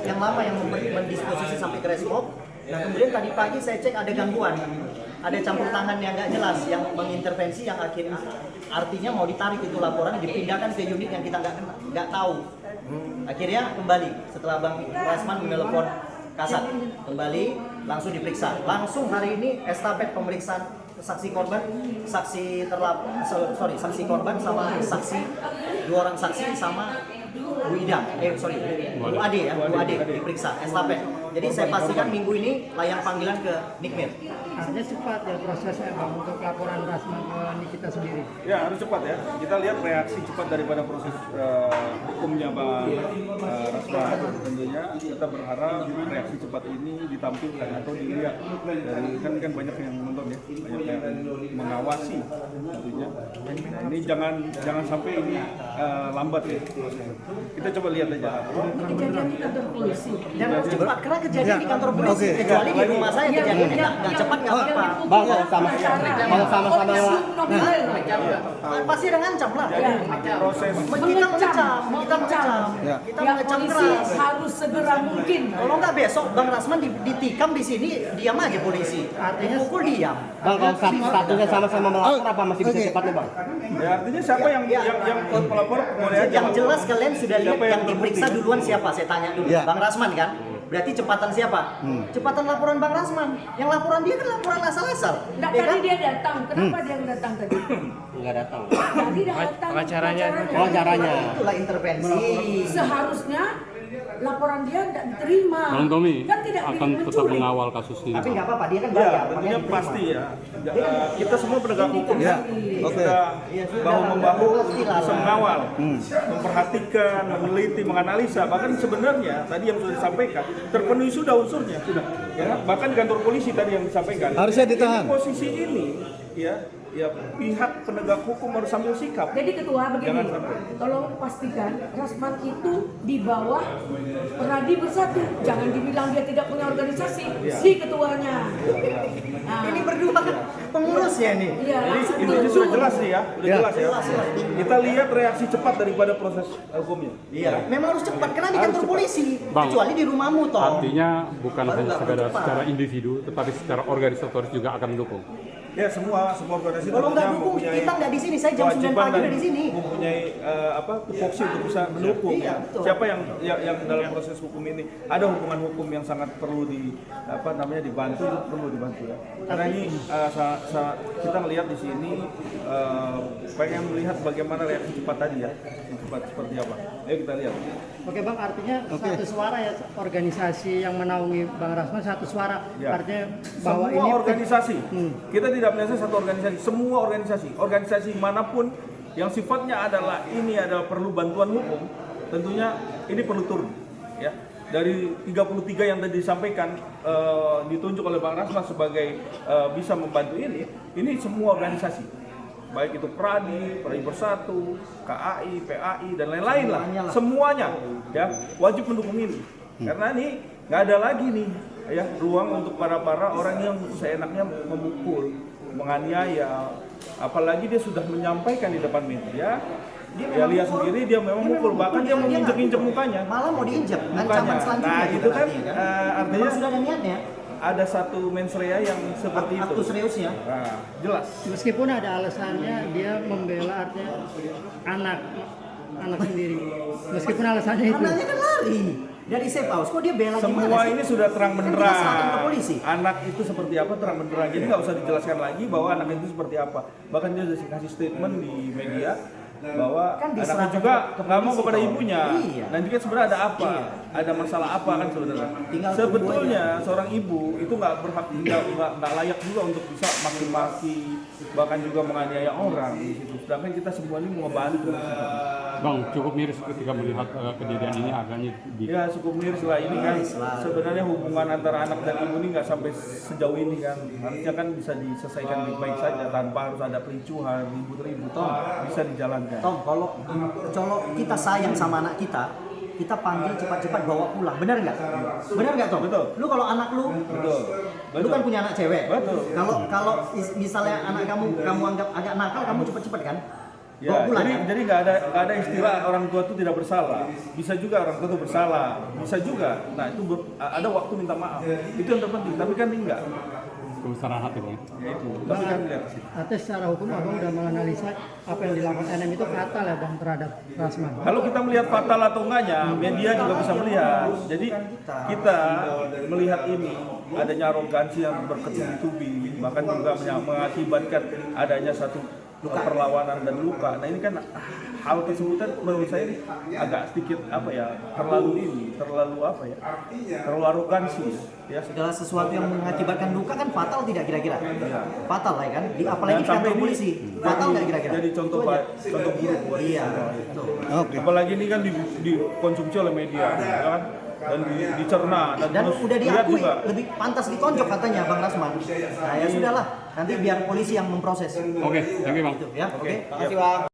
yang lama yang mendisposisi sampai ke Resmob. Nah kemudian tadi pagi saya cek ada gangguan, ada campur tangan yang nggak jelas yang mengintervensi, yang akhirnya artinya mau ditarik itu laporan dipindahkan ke unit yang kita nggak tahu. Akhirnya kembali setelah Bang Rasman menelpon Kasat, kembali langsung diperiksa. Langsung hari ini estafet pemeriksaan saksi korban, saksi saksi korban sama saksi, 2 orang saksi sama Bu Ida, Bu Ade ya, Bu Ade diperiksa estafet. Jadi saya pastikan minggu ini layang panggilan ke Nikmir. Artinya cepat ya prosesnya Bang untuk laporan Rasman ke Nikita sendiri. Ya harus cepat ya. Kita lihat reaksi cepat daripada proses hukumnya Bang Rasman. Tentunya kita berharap reaksi cepat ini ditampilkan atau dilihat dari kan banyak yang menonton ya, banyak yang mengawasi tentunya. Nah, ini jangan sampai ini lambat ya. Kita coba lihat aja. Kejadian di kantor polisi. Dan harus cepat karena kejadian di kantor polisi, kecuali di rumah saya kejadiannya nggak cepat nggak apa-apa. Bang, kalau sama-sama yang Pasti ada ngancam lah. Proses Kita mengecam Polisi keras. harus segera mungkin. Kalau nggak besok Bang Rasman ditikam di sini, diam aja polisi. Artinya pukul diam. Bang, kalau statusnya sama-sama melapor apa masih bisa cepat nih Bang? ya artinya siapa yang pelapor boleh aja. Yang jelas kalian sudah lihat Siapa yang yang diperiksa duluan siapa? Saya tanya dulu. Ya. Bang Rasman kan? Berarti cepatan siapa? Cepatan laporan Bang Rasman. Yang laporan dia kan laporan asal-asal. Nah, Ya tadi kan? dia datang. Kenapa dia yang datang tadi? Enggak datang. Tadi dia datang. Pengacaranya. Oh, caranya. Itulah intervensi. Seharusnya laporan dia tidak diterima. Bang Tommy Kan tidak akan tetap mengawal kasus ini. Tapi nggak apa-apa, dia kan Ya, bayar. tentunya makanya diterima. pasti ya. Kita semua penegak hukum ya. Kita bahu-membahu untuk bisa mengawal, memperhatikan, meneliti, menganalisa. Bahkan sebenarnya tadi yang sudah disampaikan terpenuhi sudah unsurnya sudah. Ya, bahkan di kantor polisi tadi yang disampaikan. Harusnya ditahan. Ini posisi ini ya pihak penegak hukum harus ambil sikap. Jadi ketua begini, Jangan sampai. tolong pastikan Rasman itu di bawah Peradi Bersatu. Jangan dibilang dia tidak punya organisasi, si ketuanya. Nah, Ini berdua pengurus ya nih. iya, Jadi langsung ini sudah jelas nih ya, udah Ya. jelas ya. Kita lihat reaksi cepat daripada proses hukumnya. Iya. Memang harus cepat karena di kantor polisi. Bang, Kecuali di rumahmu toh. Artinya bukan Baru hanya nggak sekedar cepat. secara individu, tetapi secara organisatoris juga akan mendukung. Ya semua organisasi Kalau nggak tentunya dukung, mempunyai kita nggak di sini. Saya jam 9 kewajiban pagi dan udah di sini. Mempunyai tupoksi untuk bisa mendukung. Iya, Ya. betul. Siapa yang dalam proses hukum ini ada hubungan hukum yang sangat perlu dibantu, itu perlu dibantu ya. Karena ini kita melihat di sini pengen melihat bagaimana reaksi cepat tadi ya, yang cepat seperti apa. Ayo kita lihat. Oke Bang, artinya satu suara ya organisasi yang menaungi Bang Rasman satu suara. Ya. Artinya bahwa Semua ini organisasi, kita tidak melihat satu organisasi, semua organisasi manapun yang sifatnya adalah perlu bantuan hukum, tentunya ini perlu turun, ya. Dari 33 yang tadi disampaikan ditunjuk oleh Bang Rasman sebagai bisa membantu ini semua organisasi, baik itu Pradi Bersatu, KAI, PAI dan lain-lain lah, semuanya ya wajib mendukung ini, karena ini nggak ada lagi nih ya ruang untuk para orang yang seenaknya memukul, menganiaya, apalagi dia sudah menyampaikan di depan media. Dia lihat sendiri dia memang mukul, bahkan dia mau injek-injek mukanya. Malah mau diinjek. Ancaman Mukanya. selanjutnya. Nah, itu kan artinya Memang sudah ada niatnya. ada satu mens rea yang seperti itu. Aktu seriusnya. Nah, jelas. meskipun ada alasannya dia membela artinya anak sendiri. Meskipun alasannya itu. Anaknya kan lari dari safe house. Kok dia bela Semua gimana sih? ini sudah terang Kan kita benderang. serahkan ke polisi. Anak itu seperti apa terang benderang. Jadi nggak usah dijelaskan lagi bahwa anak itu seperti apa. Bahkan dia sudah kasih statement di media bahwa Kan anaknya diserahkan juga ke nggak mau polisi kepada toh. ibunya. Iya. Dan juga sebenarnya ada apa? Ada masalah apa kan sebenarnya? Tinggal Sebetulnya seorang ibu itu nggak berhak, nggak layak juga untuk bisa maki-maki, bahkan juga menganiaya orang di situ. Sedangkan kita semua ini mau ngebantu. Bang, cukup miris ketika melihat kejadian ini agaknya di Ya cukup miris lah, ini kan sebenarnya hubungan antara anak dan ibu ini nggak sampai sejauh ini kan. Harusnya kan bisa diselesaikan baik-baik saja tanpa harus ada kericuhan, ribut-ribut, bisa dijalankan. Tom, kalau kita sayang sama anak kita panggil cepat-cepat bawa pulang. Benar nggak? Benar nggak, Tom? Betul. Lu kalau anak lu, Betul. lu kan punya anak cewek. Betul. Kalau misalnya anak kamu anggap agak nakal, kamu cepet-cepet kan? Ya, 2 bulan. jadi nggak ada istilah orang tua itu tidak bersalah. Bisa juga orang tua itu bersalah, bisa juga. Nah itu ada waktu minta maaf. Itu yang terpenting. Tapi kan enggak. kebesaran hati bang. Itu. Tapi kan enggak. Artinya secara hukum abang udah menganalisa apa yang dilakukan NM itu fatal ya bang terhadap Rasman. Kalau kita melihat fatal atau enggaknya, media juga bisa melihat. Jadi kita melihat ini adanya arogansi yang berketubi-tubi, bahkan juga mengakibatkan adanya satu perlawanan dan luka. Nah ini kan hal tersebut kan menurut saya ini agak sedikit terlalu arogansi ya. Segala sesuatu yang mengakibatkan luka kan fatal tidak kira-kira? Fatal lah kan? Apalagi di kantor polisi. Fatal nggak kira-kira? Jadi contoh buruk buat Iya. Oke. apalagi ini kan dikonsumsi oleh media ya kan, dan dicerna dan terus udah lihat diakui juga. lebih pantas ditonjok katanya Bang Rasman. Nah ya sudahlah, nanti biar polisi yang memproses. Oke, thank you bang. Gitu ya. Oke. Oke, ya.